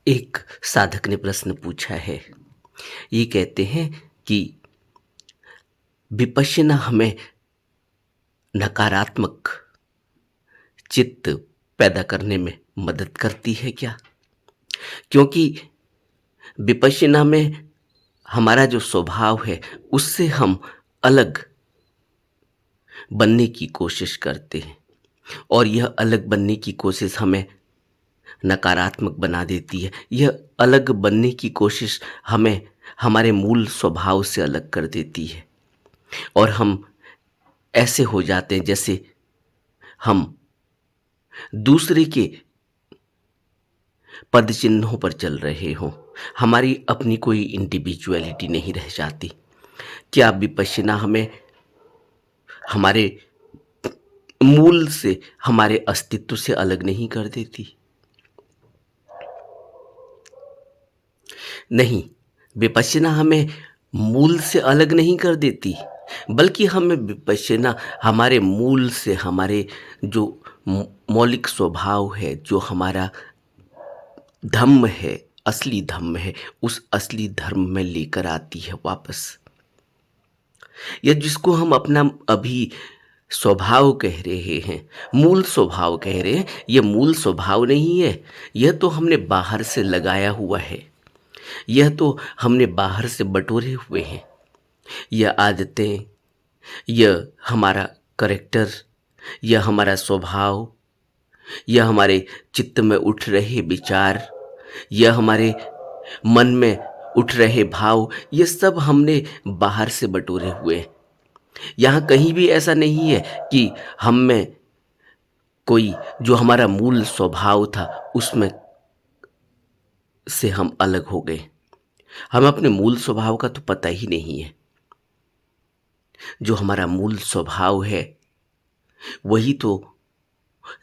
एक साधक ने प्रश्न पूछा है। ये कहते हैं कि विपश्यना हमें नकारात्मक चित्त पैदा करने में मदद करती है क्या? क्योंकि विपश्यना में हमारा जो स्वभाव है उससे हम अलग बनने की कोशिश करते हैं और यह अलग बनने की कोशिश हमें नकारात्मक बना देती है। यह अलग बनने की कोशिश हमें हमारे मूल स्वभाव से अलग कर देती है और हम ऐसे हो जाते हैं जैसे हम दूसरे के पद चिन्हों पर चल रहे हों। हमारी अपनी कोई इंडिविजुअलिटी नहीं रह जाती। क्या विपश्यना हमें हमारे मूल से, हमारे अस्तित्व से अलग नहीं कर देती? नहीं, विपश्यना हमें मूल से अलग नहीं कर देती, बल्कि हमें विपश्यना हमारे मूल से, हमारे जो मौलिक स्वभाव है, जो हमारा धम्म है, असली धम्म है, उस असली धर्म में लेकर आती है वापस। या जिसको हम अपना अभी स्वभाव कह रहे हैं, मूल स्वभाव कह रहे हैं, यह मूल स्वभाव नहीं है। यह तो हमने बाहर से लगाया हुआ है, यह तो हमने बाहर से बटोरे हुए हैं। यह आदतें, यह हमारा करैक्टर, यह हमारा स्वभाव, यह हमारे चित्त में उठ रहे विचार, यह हमारे मन में उठ रहे भाव, ये सब हमने बाहर से बटोरे हुए हैं। यहाँ कहीं भी ऐसा नहीं है कि हम में कोई जो हमारा मूल स्वभाव था उसमें से हम अलग हो गए। हमें अपने मूल स्वभाव का तो पता ही नहीं है। जो हमारा मूल स्वभाव है वही तो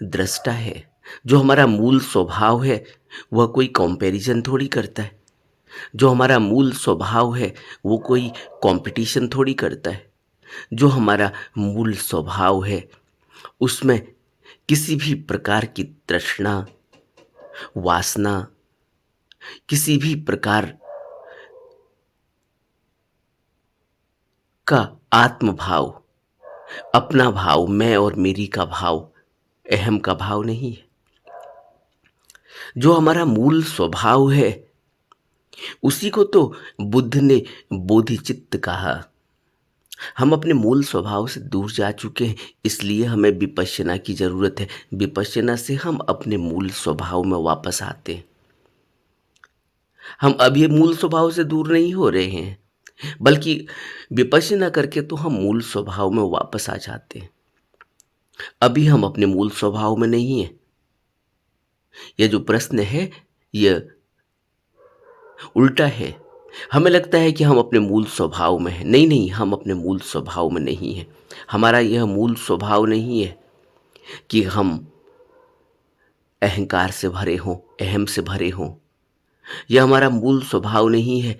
दृष्टा है। जो हमारा मूल स्वभाव है वह कोई कंपैरिजन थोड़ी करता है। जो हमारा मूल स्वभाव है वो कोई कंपटीशन थोड़ी करता है। जो हमारा मूल स्वभाव है उसमें किसी भी प्रकार की तृष्णा, वासना, किसी भी प्रकार का आत्मभाव, अपना भाव, मैं और मेरी का भाव, अहम का भाव नहीं है। जो हमारा मूल स्वभाव है उसी को तो बुद्ध ने बोधिचित्त कहा। हम अपने मूल स्वभाव से दूर जा चुके हैं, इसलिए हमें विपश्यना की जरूरत है। विपश्यना से हम अपने मूल स्वभाव में वापस आते हैं। हम अभी मूल स्वभाव से दूर नहीं हो रहे हैं, बल्कि विपश्यना करके तो हम मूल स्वभाव में वापस आ जाते हैं। अभी हम अपने मूल स्वभाव में नहीं है। यह जो प्रश्न है यह उल्टा है। हमें लगता है कि हम अपने मूल स्वभाव में हैं। नहीं नहीं, हम अपने मूल स्वभाव में नहीं हैं। हमारा यह मूल स्वभाव नहीं है कि हम अहंकार से भरे हों, अहम से भरे हों। यह हमारा मूल स्वभाव नहीं है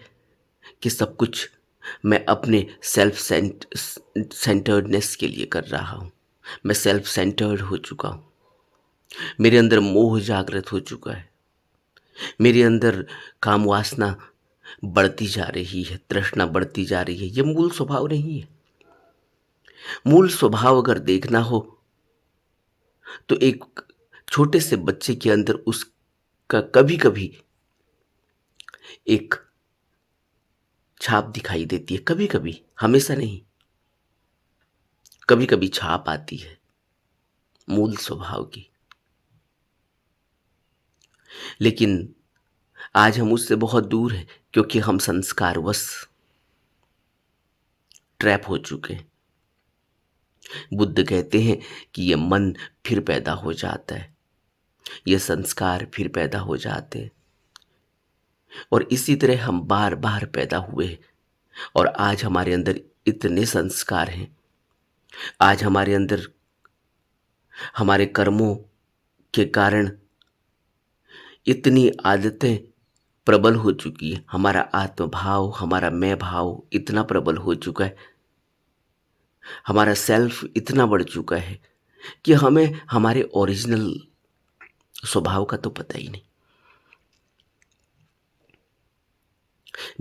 कि सब कुछ मैं अपने सेल्फ सेंटर्डनेस के लिए कर रहा हूँ। मैं सेल्फ सेंटर्ड हो चुका हूँ। मेरे अंदर मोह जागृत हो चुका है। मेरे अंदर काम वासना बढ़ती जा रही है, तृष्णा बढ़ती जा रही है। यह मूल स्वभाव नहीं है। मूल स्वभाव अगर देखना हो तो एक छोटे से बच्चे के अंदर उसका कभी कभी एक छाप दिखाई देती है। कभी कभी, हमेशा नहीं, कभी कभी छाप आती है मूल स्वभाव की। लेकिन आज हम उससे बहुत दूर हैं क्योंकि हम संस्कारवश ट्रैप हो चुके हैं। बुद्ध कहते हैं कि यह मन फिर पैदा हो जाता है, यह संस्कार फिर पैदा हो जाते हैं और इसी तरह हम बार बार पैदा हुए हैं। और आज हमारे अंदर इतने संस्कार हैं, आज हमारे अंदर हमारे कर्मों के कारण इतनी आदतें प्रबल हो चुकी है। हमारा आत्मभाव, हमारा मैं भाव इतना प्रबल हो चुका है, हमारा सेल्फ इतना बढ़ चुका है कि हमें हमारे ओरिजिनल स्वभाव का तो पता ही नहीं।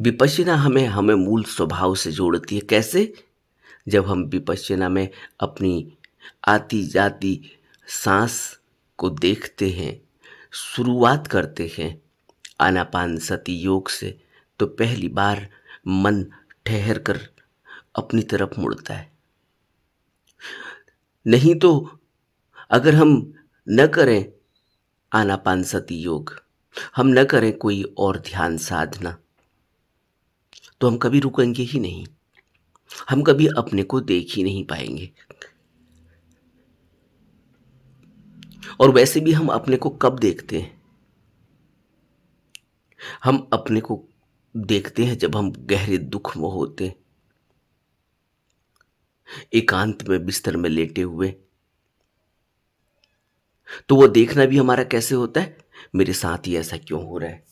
विपश्यना हमें हमें मूल स्वभाव से जोड़ती है। कैसे? जब हम विपश्यना में अपनी आती जाती सांस को देखते हैं, शुरुआत करते हैं आनापानसती योग से, तो पहली बार मन ठहर कर अपनी तरफ मुड़ता है। नहीं तो अगर हम न करें आनापानसती योग, हम न करें कोई और ध्यान साधना, तो हम कभी रुकेंगे ही नहीं, हम कभी अपने को देख ही नहीं पाएंगे। और वैसे भी हम अपने को कब देखते हैं? हम अपने को देखते हैं जब हम गहरे दुख में होते हैं, एकांत में बिस्तर में लेटे हुए। तो वो देखना भी हमारा कैसे होता है? मेरे साथ ही ऐसा क्यों हो रहा है?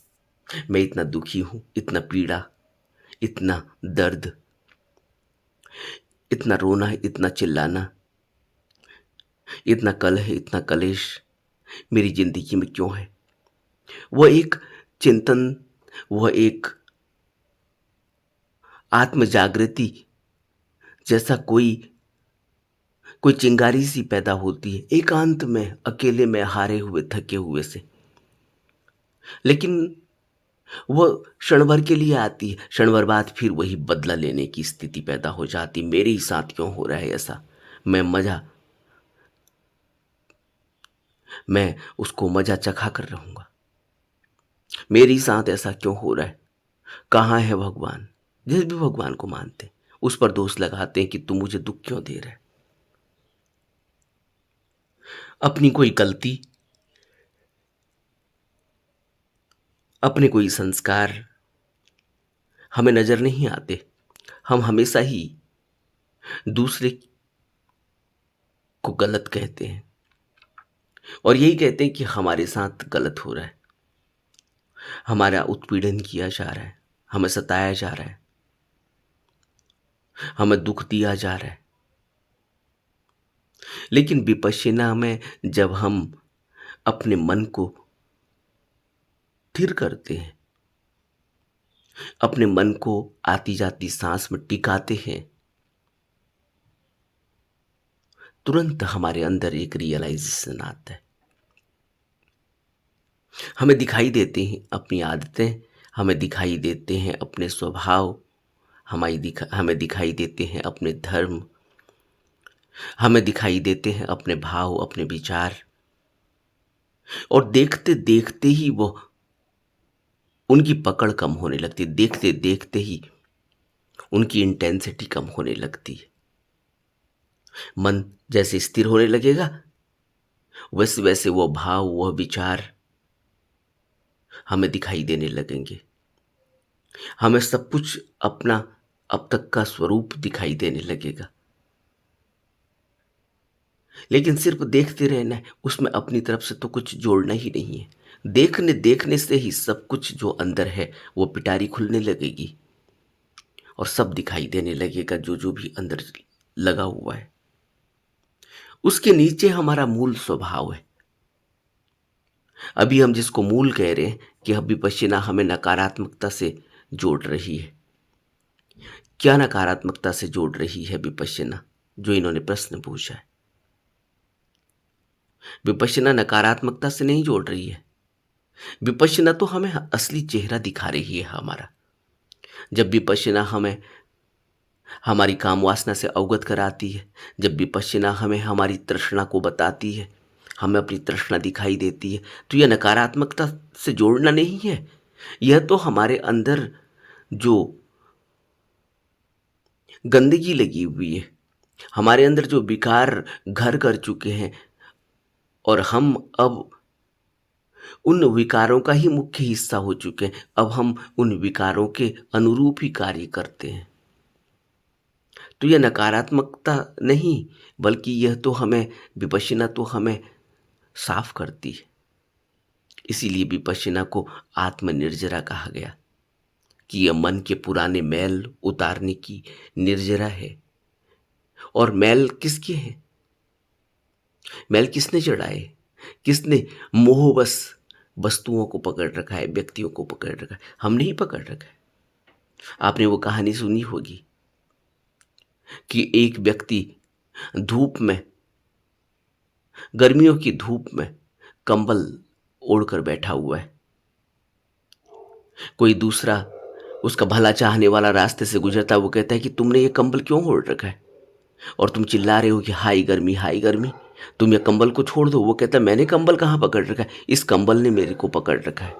मैं इतना दुखी हूं, इतना पीड़ा, इतना दर्द, इतना रोना, इतना चिल्लाना, इतना कलह, इतना कलेश मेरी जिंदगी में क्यों है? वह एक चिंतन, वह एक आत्म जागृति जैसा कोई कोई चिंगारी सी पैदा होती है एकांत में, अकेले में, हारे हुए, थके हुए से। लेकिन वह क्षण भर के लिए आती है, क्षण भर बाद फिर वही बदला लेने की स्थिति पैदा हो जाती। मेरे ही साथ क्यों हो रहा है ऐसा? मैं उसको मजा चखा कर रहूंगा। मेरे ही साथ ऐसा क्यों हो रहा है? कहाँ है भगवान? जिस भी भगवान को मानते हैं, उस पर दोष लगाते हैं कि तू मुझे दुख क्यों दे रहा है। अपनी कोई गलती, अपने कोई संस्कार हमें नजर नहीं आते। हम हमेशा ही दूसरे को गलत कहते हैं और यही कहते हैं कि हमारे साथ गलत हो रहा है, हमारा उत्पीड़न किया जा रहा है, हमें सताया जा रहा है, हमें दुख दिया जा रहा है। लेकिन विपश्यना में जब हम अपने मन को स्थिर करते हैं, अपने मन को आती जाती सांस में टिकाते हैं, तुरंत हमारे अंदर एक रियलाइजेशन आता है। हमें दिखाई देती हैं अपनी आदतें, हमें दिखाई देते हैं अपने स्वभाव, हमें दिखाई देते हैं अपने धर्म, हमें दिखाई देते हैं अपने भाव, अपने विचार। और देखते देखते ही वो उनकी पकड़ कम होने लगती है, देखते देखते ही उनकी इंटेंसिटी कम होने लगती है। मन जैसे स्थिर होने लगेगा, वैसे वैसे वो भाव, वह विचार हमें दिखाई देने लगेंगे। हमें सब कुछ अपना अब तक का स्वरूप दिखाई देने लगेगा। लेकिन सिर्फ देखते रहना है, उसमें अपनी तरफ से तो कुछ जोड़ना ही नहीं है। देखने देखने से ही सब कुछ जो अंदर है वो पिटारी खुलने लगेगी और सब दिखाई देने लगेगा, जो जो भी अंदर लगा हुआ है। उसके नीचे हमारा मूल स्वभाव है। अभी हम जिसको मूल कह रहे हैं कि विपश्यना हमें नकारात्मकता से जोड़ रही है। क्या नकारात्मकता से जोड़ रही है विपश्यना? जो इन्होंने प्रश्न पूछा है, विपश्यना नकारात्मकता से नहीं जोड़ रही है। विपश्यना तो हमें असली चेहरा दिखा रही है हमारा। जब विपश्यना हमें हमारी काम वासना से अवगत कराती है, जब विपश्यना हमें हमारी तृष्णा को बताती है, हमें अपनी तृष्णा दिखाई देती है, तो यह नकारात्मकता से जोड़ना नहीं है। यह तो हमारे अंदर जो गंदगी लगी हुई है, हमारे अंदर जो विकार घर कर चुके हैं, और हम अब उन विकारों का ही मुख्य हिस्सा हो चुके हैं। अब हम उन विकारों के अनुरूप ही कार्य करते हैं। तो यह नकारात्मकता नहीं, बल्कि यह तो हमें, विपश्यना तो हमें साफ करती है। इसीलिए विपश्यना को आत्मनिर्जरा कहा गया कि यह मन के पुराने मैल उतारने की निर्जरा है। और मैल किसके हैं? मैल किसने चढ़ाए? किसने मोहवश वस्तुओं को पकड़ रखा है, व्यक्तियों को पकड़ रखा है? हमने ही पकड़ रखा है। आपने वो कहानी सुनी होगी कि एक व्यक्ति धूप में, गर्मियों की धूप में कंबल ओढ़कर बैठा हुआ है। कोई दूसरा उसका भला चाहने वाला रास्ते से गुजरता है, वो कहता है कि तुमने ये कंबल क्यों ओढ़ रखा है और तुम चिल्ला रहे हो कि हाय गर्मी हाय गर्मी, तुम ये कंबल को छोड़ दो। वो कहता है मैंने कंबल कहाँ पकड़ रखा है, इस कंबल ने मेरे को पकड़ रखा है।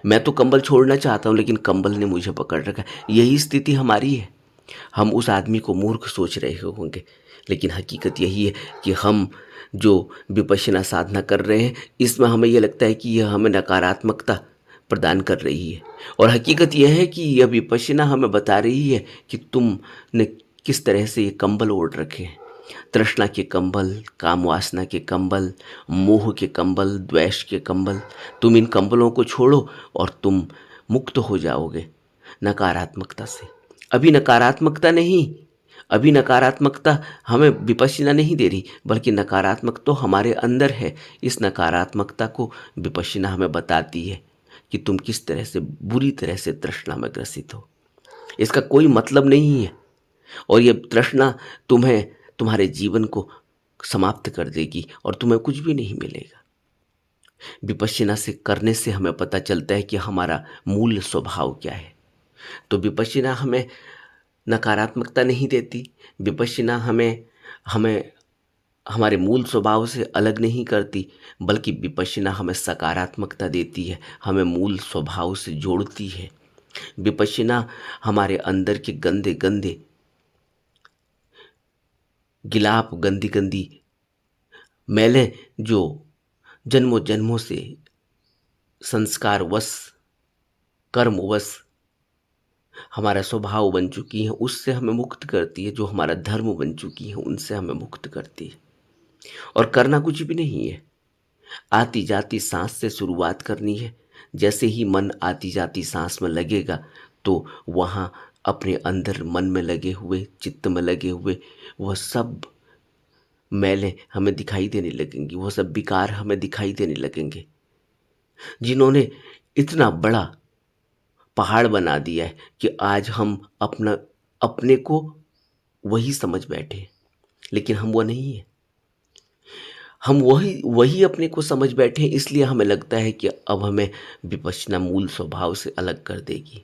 मैं तो कंबल छोड़ना चाहता हूँ लेकिन कंबल ने मुझे पकड़ रखा है। यही स्थिति हमारी है। हम उस आदमी को मूर्ख सोच रहे होंगे, लेकिन हकीकत यही है कि हम जो विपश्यना साधना कर रहे हैं, इसमें हमें यह लगता है कि यह हमें नकारात्मकता प्रदान कर रही है। और हकीकत यह है कि यह विपश्यना हमें बता रही है कि तुमने किस तरह से ये कंबल ओढ़ रखे हैं। तृष्णा के कंबल, काम वासना के कंबल, मोह के कंबल, द्वेष के कंबल। तुम इन कंबलों को छोड़ो और तुम मुक्त हो जाओगे नकारात्मकता से। अभी नकारात्मकता नहीं, अभी नकारात्मकता हमें विपश्यना नहीं दे रही, बल्कि नकारात्मक तो हमारे अंदर है। इस नकारात्मकता को विपश्यना हमें बताती है कि तुम किस तरह से बुरी तरह से तृष्णा में ग्रसित हो। इसका कोई मतलब नहीं है और ये तृष्णा तुम्हें, तुम्हारे जीवन को समाप्त कर देगी और तुम्हें कुछ भी नहीं मिलेगा। विपश्यना से करने से हमें पता चलता है कि हमारा मूल स्वभाव क्या है। तो विपश्यना हमें नकारात्मकता नहीं देती, विपश्यना हमें हमें हमारे मूल स्वभाव से अलग नहीं करती, बल्कि विपश्यना हमें सकारात्मकता देती है, हमें मूल स्वभाव से जोड़ती है। विपश्यना हमारे अंदर के गंदे गंदे गिलाप, गंदी गंदी मैलें जो जन्मों जन्मों से संस्कारवश, कर्मवश हमारा स्वभाव बन चुकी हैं, उससे हमें मुक्त करती है। जो हमारा धर्म बन चुकी हैं, उनसे हमें मुक्त करती है। और करना कुछ भी नहीं है, आती जाती सांस से शुरुआत करनी है। जैसे ही मन आती जाती सांस में लगेगा तो वहाँ अपने अंदर मन में लगे हुए, चित्त में लगे हुए वह सब मैलें हमें दिखाई देने लगेंगी, वह सब विकार हमें दिखाई देने लगेंगे, जिन्होंने इतना बड़ा पहाड़ बना दिया है कि आज हम अपने को वही समझ बैठे हैं। लेकिन हम वो नहीं है, हम वही वही अपने को समझ बैठे हैं। इसलिए हमें लगता है कि अब हमें विपश्यना मूल स्वभाव से अलग कर देगी।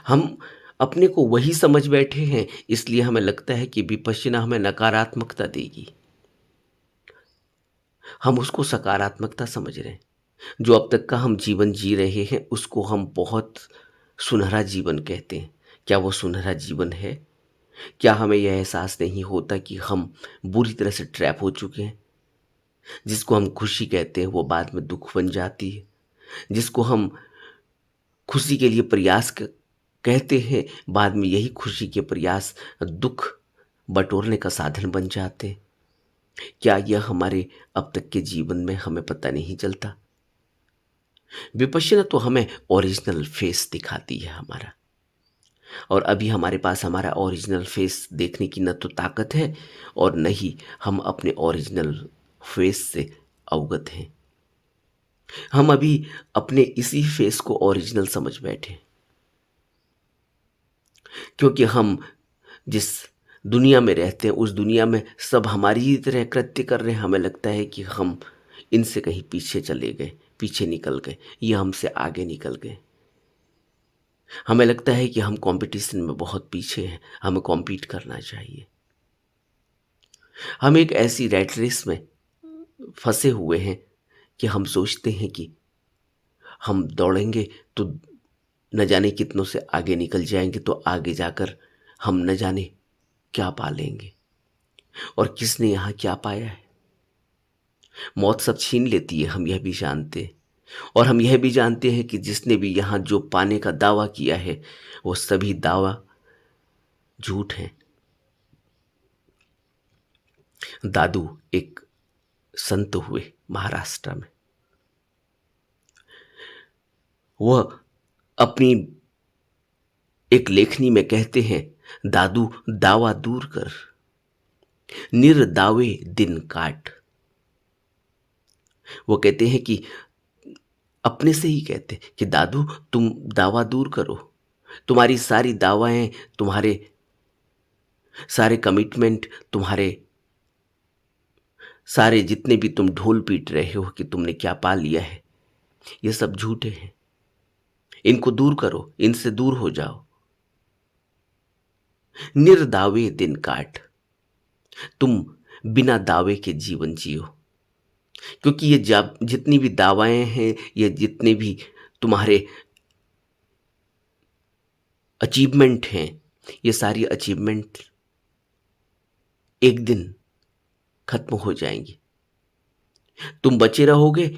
हम अपने को वही समझ बैठे हैं, इसलिए हमें लगता है कि विपश्यना हमें नकारात्मकता देगी। हम उसको सकारात्मकता समझ रहे हैं। जो अब तक का हम जीवन जी रहे हैं उसको हम बहुत सुनहरा जीवन कहते हैं। क्या वो सुनहरा जीवन है? क्या हमें यह एहसास नहीं होता कि हम बुरी तरह से ट्रैप हो चुके हैं? जिसको हम खुशी कहते हैं वो बाद में दुख बन जाती है। जिसको हम खुशी के लिए प्रयास कहते हैं, बाद में यही खुशी के प्रयास दुख बटोरने का साधन बन जाते हैं। क्या यह हमारे अब तक के जीवन में हमें पता नहीं चलता? विपश्यना तो हमें ओरिजिनल फेस दिखाती है हमारा, और अभी हमारे पास हमारा ओरिजिनल फेस देखने की न तो ताकत है और न ही हम अपने ओरिजिनल फेस से अवगत हैं। हम अभी अपने इसी फेस को ओरिजिनल समझ बैठे, क्योंकि हम जिस दुनिया में रहते हैं उस दुनिया में सब हमारी ही तरह कृत्य कर रहे हैं। हमें लगता है कि हम इनसे कहीं पीछे चले गए, पीछे निकल गए, ये हमसे आगे निकल गए। हमें लगता है कि हम कंपटीशन में बहुत पीछे हैं, हमें कॉम्पीट करना चाहिए। हम एक ऐसी रैट रेस में फंसे हुए हैं कि हम सोचते हैं कि हम दौड़ेंगे तो न जाने कितनों से आगे निकल जाएंगे, तो आगे जाकर हम न जाने क्या पा लेंगे, और किसने यहाँ क्या पाया है। मौत सब छीन लेती है, हम यह भी जानते हैं। और हम यह भी जानते हैं कि जिसने भी यहाँ जो पाने का दावा किया है वो सभी दावा झूठ हैं। दादू एक संत हुए महाराष्ट्र में। वह अपनी एक लेखनी में कहते हैं, दादू दावा दूर कर, निर्दावे दिन काट। वो कहते हैं कि अपने से ही कहते हैं कि दादू तुम दावा दूर करो, तुम्हारी सारी दावाएं, तुम्हारे सारे कमिटमेंट, तुम्हारे सारे जितने भी तुम ढोल पीट रहे हो कि तुमने क्या पा लिया है, ये सब झूठे हैं। इनको दूर करो, इनसे दूर हो जाओ। निर्दावे दिन काट, तुम बिना दावे के जीवन जियो। क्योंकि ये जितनी भी दावाएं हैं, ये जितने भी तुम्हारे अचीवमेंट हैं, ये सारी अचीवमेंट एक दिन खत्म हो जाएंगी। तुम बचे रहोगे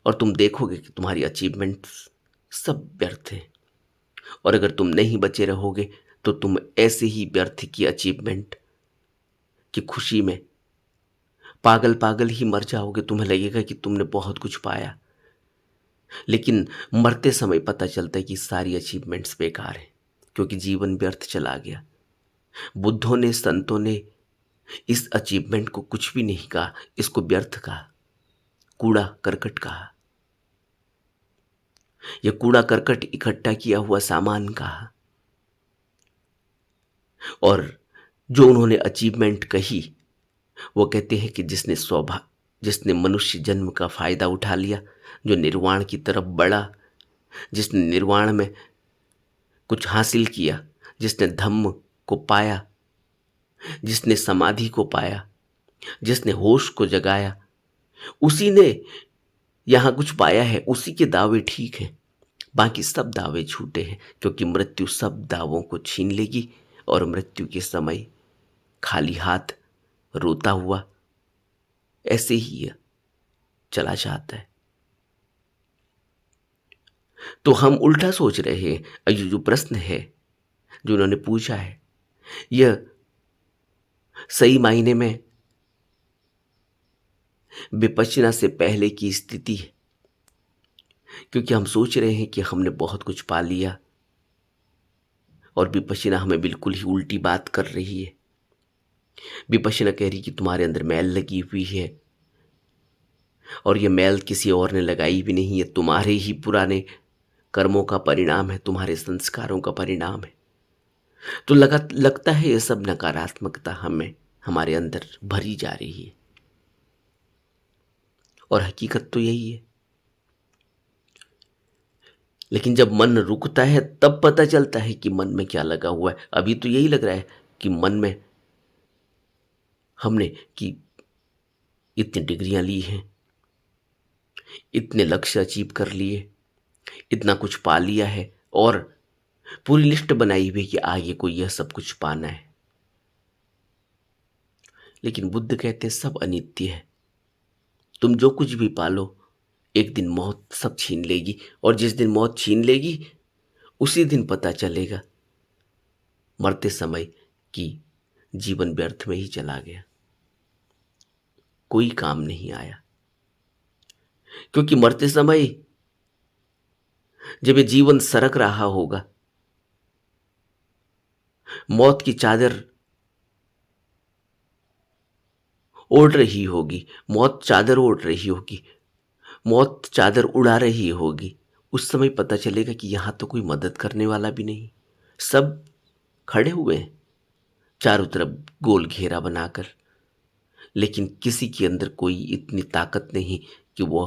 और तुम देखोगे कि तुम्हारी अचीवमेंट्स सब व्यर्थ हैं। और अगर तुम नहीं बचे रहोगे तो तुम ऐसे ही व्यर्थ की अचीवमेंट की खुशी में पागल पागल ही मर जाओगे। तुम्हें लगेगा कि तुमने बहुत कुछ पाया, लेकिन मरते समय पता चलता है कि सारी अचीवमेंट्स बेकार हैं, क्योंकि जीवन व्यर्थ चला गया। बुद्धों ने, संतों ने इस अचीवमेंट को कुछ भी नहीं कहा, इसको व्यर्थ कहा, कूड़ा करकट कहा, यह कूड़ा करकट इकट्ठा किया हुआ सामान कहा। और जो उन्होंने अचीवमेंट कही, वो कहते हैं कि जिसने मनुष्य जन्म का फायदा उठा लिया, जो निर्वाण की तरफ बढ़ा, जिसने निर्वाण में कुछ हासिल किया, जिसने धम्म को पाया, जिसने समाधि को पाया, जिसने होश को जगाया, उसी ने यहां कुछ पाया है। उसी के दावे ठीक हैं, बाकी सब दावे झूठे हैं, क्योंकि मृत्यु सब दावों को छीन लेगी और मृत्यु के समय खाली हाथ रोता हुआ ऐसे ही चला जाता है। तो हम उल्टा सोच रहे हैं। ये जो प्रश्न है जो उन्होंने पूछा है, यह सही मायने में विपश्यना से पहले की स्थिति है, क्योंकि हम सोच रहे हैं कि हमने बहुत कुछ पा लिया और विपश्यना हमें बिल्कुल ही उल्टी बात कर रही है। विपश्यना कह रही कि तुम्हारे अंदर मैल लगी हुई है, और यह मैल किसी और ने लगाई भी नहीं है, तुम्हारे ही पुराने कर्मों का परिणाम है, तुम्हारे संस्कारों का परिणाम है। तो लगता है यह सब नकारात्मकता हमारे अंदर भरी जा रही है, और हकीकत तो यही है। लेकिन जब मन रुकता है तब पता चलता है कि मन में क्या लगा हुआ है। अभी तो यही लग रहा है कि मन में हमने कि इतनी डिग्रियां ली हैं, इतने लक्ष्य अचीव कर लिए, इतना कुछ पा लिया है, और पूरी लिस्ट बनाई हुई कि आगे को यह सब कुछ पाना है। लेकिन बुद्ध कहते हैं सब अनित्य है। तुम जो कुछ भी पालो, एक दिन मौत सब छीन लेगी, और जिस दिन मौत छीन लेगी उसी दिन पता चलेगा मरते समय कि जीवन व्यर्थ में ही चला गया, कोई काम नहीं आया। क्योंकि मरते समय जब ये जीवन सरक रहा होगा, मौत की चादर ओढ़ रही होगी, मौत चादर ओढ़ रही होगी, मौत चादर उड़ा रही होगी, उस समय पता चलेगा कि यहां तो कोई मदद करने वाला भी नहीं। सब खड़े हुए हैं चारों तरफ गोल घेरा बनाकर, लेकिन किसी के अंदर कोई इतनी ताकत नहीं कि वो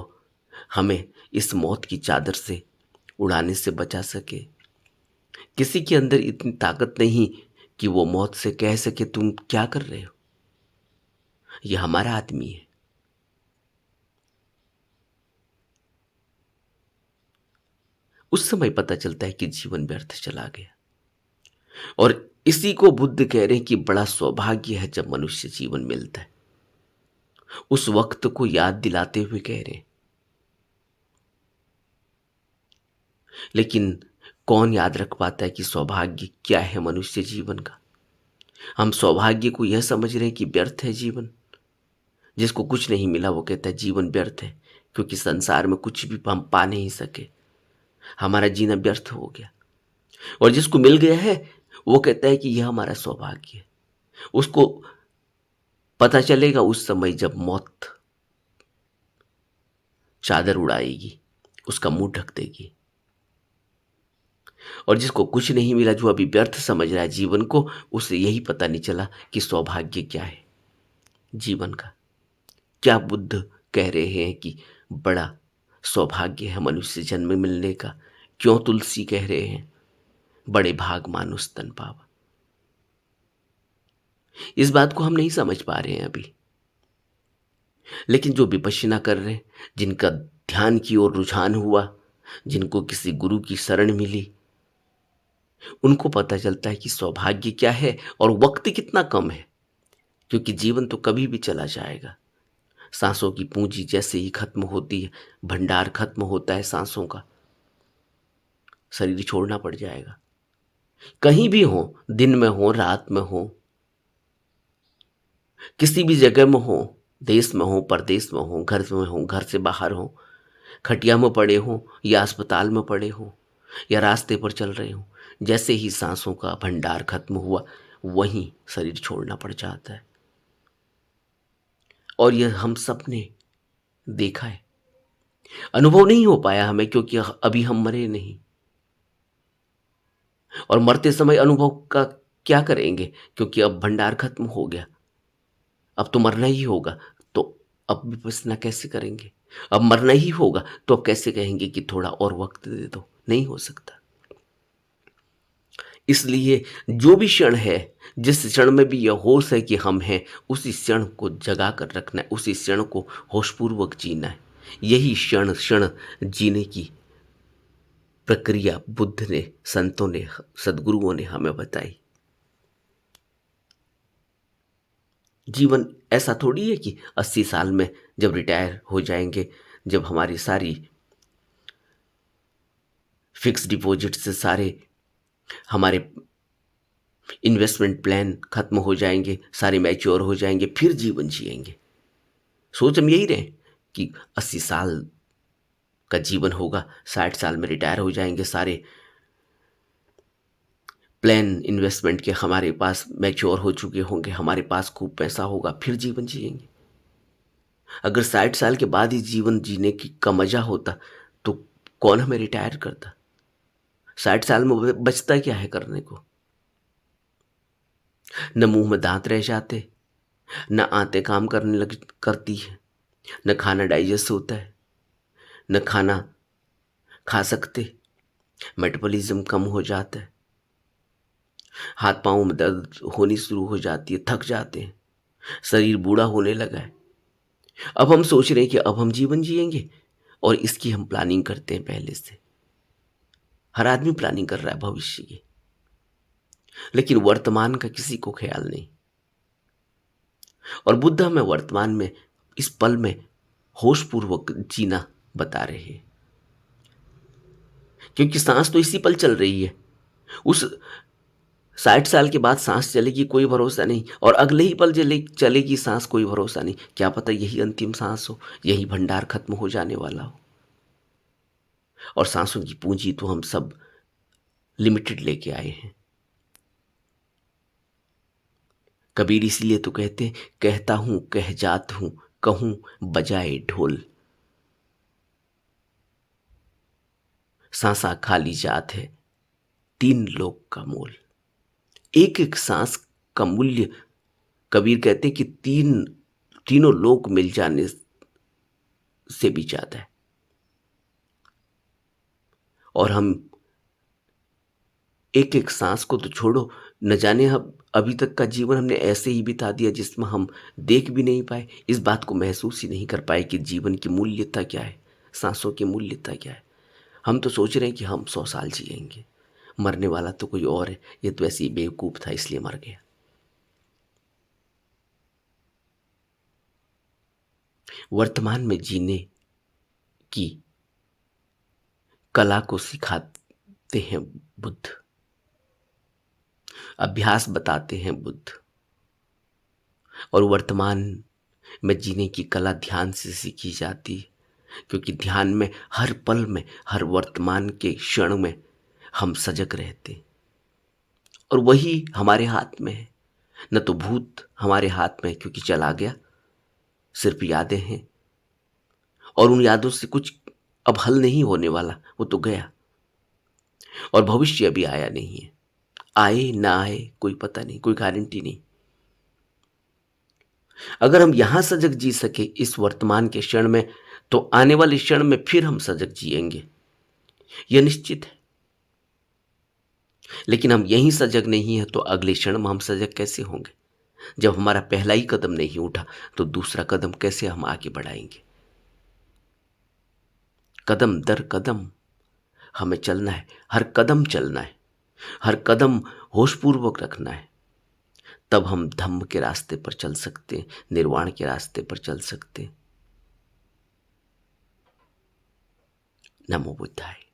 हमें इस मौत की चादर से उड़ाने से बचा सके। किसी के अंदर इतनी ताकत नहीं कि वो मौत से कह सके तुम क्या कर रहे हो, ये हमारा आदमी है। उस समय पता चलता है कि जीवन व्यर्थ चला गया। और इसी को बुद्ध कह रहे हैं कि बड़ा सौभाग्य है जब मनुष्य जीवन मिलता है। उस वक्त को याद दिलाते हुए कह रहे हैं। लेकिन कौन याद रख पाता है कि सौभाग्य क्या है मनुष्य जीवन का। हम सौभाग्य को यह समझ रहे हैं कि व्यर्थ है जीवन। जिसको कुछ नहीं मिला वो कहता है जीवन व्यर्थ है, क्योंकि संसार में कुछ भी हम पा नहीं सके, हमारा जीना व्यर्थ हो गया। और जिसको मिल गया है वो कहता है कि यह हमारा सौभाग्य है। उसको पता चलेगा उस समय जब मौत चादर उड़ाएगी, उसका मुंह ढक देगी। और जिसको कुछ नहीं मिला, जो अभी व्यर्थ समझ रहा है जीवन को, उसे यही पता नहीं चला कि सौभाग्य क्या है जीवन का। क्या बुद्ध कह रहे हैं कि बड़ा सौभाग्य है मनुष्य जन्म मिलने का? क्यों तुलसी कह रहे हैं बड़े भाग मानुष तन पावा? इस बात को हम नहीं समझ पा रहे हैं अभी। लेकिन जो विपश्यना कर रहे हैं, जिनका ध्यान की ओर रुझान हुआ, जिनको किसी गुरु की शरण मिली, उनको पता चलता है कि सौभाग्य क्या है और वक्त कितना कम है। क्योंकि जीवन तो कभी भी चला जाएगा। सांसों की पूंजी जैसे ही खत्म होती है, भंडार खत्म होता है सांसों का, शरीर छोड़ना पड़ जाएगा। कहीं भी हो, दिन में हो, रात में हो, किसी भी जगह में हो, देश में हो, परदेश में हो, घर में हो, घर से बाहर हो, खटिया में पड़े हो या अस्पताल में पड़े हो या रास्ते पर चल रहे हो, जैसे ही सांसों का भंडार खत्म हुआ, वहीं शरीर छोड़ना पड़ जाता है। और यह हम सब ने देखा है। अनुभव नहीं हो पाया हमें क्योंकि अभी हम मरे नहीं, और मरते समय अनुभव का क्या करेंगे क्योंकि अब भंडार खत्म हो गया। अब तो मरना ही होगा, तो अब विपස්සना कैसे करेंगे? अब मरना ही होगा तो अब कैसे कहेंगे कि थोड़ा और वक्त दे दो? नहीं हो सकता। इसलिए जो भी क्षण है, जिस क्षण में भी यह होश है कि हम हैं, उसी क्षण को जगा कर रखना है, उसी क्षण को होशपूर्वक जीना है। यही क्षण क्षण जीने की प्रक्रिया बुद्ध ने, संतों ने, सद्गुरुओं ने हमें बताई। जीवन ऐसा थोड़ी है कि 80 साल में जब रिटायर हो जाएंगे, जब हमारी सारी फिक्स डिपॉजिट से सारे हमारे इन्वेस्टमेंट प्लान खत्म हो जाएंगे, सारे मैच्योर हो जाएंगे, फिर जीवन जिएंगे। सोच हम यही रहे कि 80 साल का जीवन होगा, 60 साल में रिटायर हो जाएंगे, सारे प्लान इन्वेस्टमेंट के हमारे पास मैच्योर हो चुके होंगे, हमारे पास खूब पैसा होगा, फिर जीवन जिएंगे। अगर 60 साल के बाद ही जीवन जीने की का मजा होता तो कौन हमें रिटायर करता? 60 साल में बचता क्या है करने को? न मुंह में दांत रह जाते, न आंतें काम करने लग करती है, न खाना डाइजेस्ट होता है, न खाना खा सकते, मेटाबॉलिज्म कम हो जाता है, हाथ पांव में दर्द होनी शुरू हो जाती है, थक जाते हैं, शरीर बूढ़ा होने लगा है। अब हम सोच रहे हैं कि अब हम जीवन जिएंगे और इसकी हम प्लानिंग करते हैं पहले से। हर आदमी प्लानिंग कर रहा है भविष्य की, लेकिन वर्तमान का किसी को ख्याल नहीं। और बुद्ध हमें वर्तमान में, इस पल में होशपूर्वक जीना बता रहे हैं, क्योंकि सांस तो इसी पल चल रही है। उस 60 साल के बाद सांस चलेगी कोई भरोसा नहीं, और अगले ही पल चलेगी सांस कोई भरोसा नहीं। क्या पता यही अंतिम सांस हो, यही भंडार खत्म हो जाने वाला हो। और सांसों की पूंजी तो हम सब लिमिटेड लेके आए हैं। कबीर इसीलिए तो कहते हैं, कहता हूं कह जात हूं, कहूं बजाए ढोल। सांसा खाली जात है, 3 लोक का मोल। एक एक सांस का मूल्य, कबीर कहते हैं कि तीनों लोक मिल जाने से भी ज्यादा है। और हम एक एक सांस को तो छोड़ो, न जाने हम अभी तक का जीवन हमने ऐसे ही बिता दिया जिसमें हम देख भी नहीं पाए, इस बात को महसूस ही नहीं कर पाए कि जीवन की मूल्यता क्या है, सांसों की मूल्यता क्या है। हम तो सोच रहे हैं कि हम 100 साल जिएंगे, मरने वाला तो कोई और है, ये तो ऐसे ही बेवकूफ था इसलिए मर गया। वर्तमान में जीने की कला को सिखाते हैं बुद्ध, अभ्यास बताते हैं बुद्ध। और वर्तमान में जीने की कला ध्यान से सीखी जाती है, क्योंकि ध्यान में हर पल में, हर वर्तमान के क्षण में हम सजग रहते हैं। और वही हमारे हाथ में है। न तो भूत हमारे हाथ में है क्योंकि चला गया, सिर्फ यादें हैं, और उन यादों से कुछ अब हल नहीं होने वाला, वो तो गया। और भविष्य अभी आया नहीं है। आए ना आए कोई पता नहीं, कोई गारंटी नहीं। अगर हम यहां सजग जी सके इस वर्तमान के क्षण में, तो आने वाले क्षण में फिर हम सजग जिएंगे, यह निश्चित है। लेकिन हम यहीं सजग नहीं है तो अगले क्षण में हम सजग कैसे होंगे? जब हमारा पहला ही कदम नहीं उठा तो दूसरा कदम कैसे हम आगे बढ़ाएंगे? कदम दर कदम हमें चलना है, हर कदम चलना है, हर कदम होशपूर्वक रखना है। तब हम धम्म के रास्ते पर चल सकते हैं, निर्वाण के रास्ते पर चल सकते हैं। नमो बुद्धाय।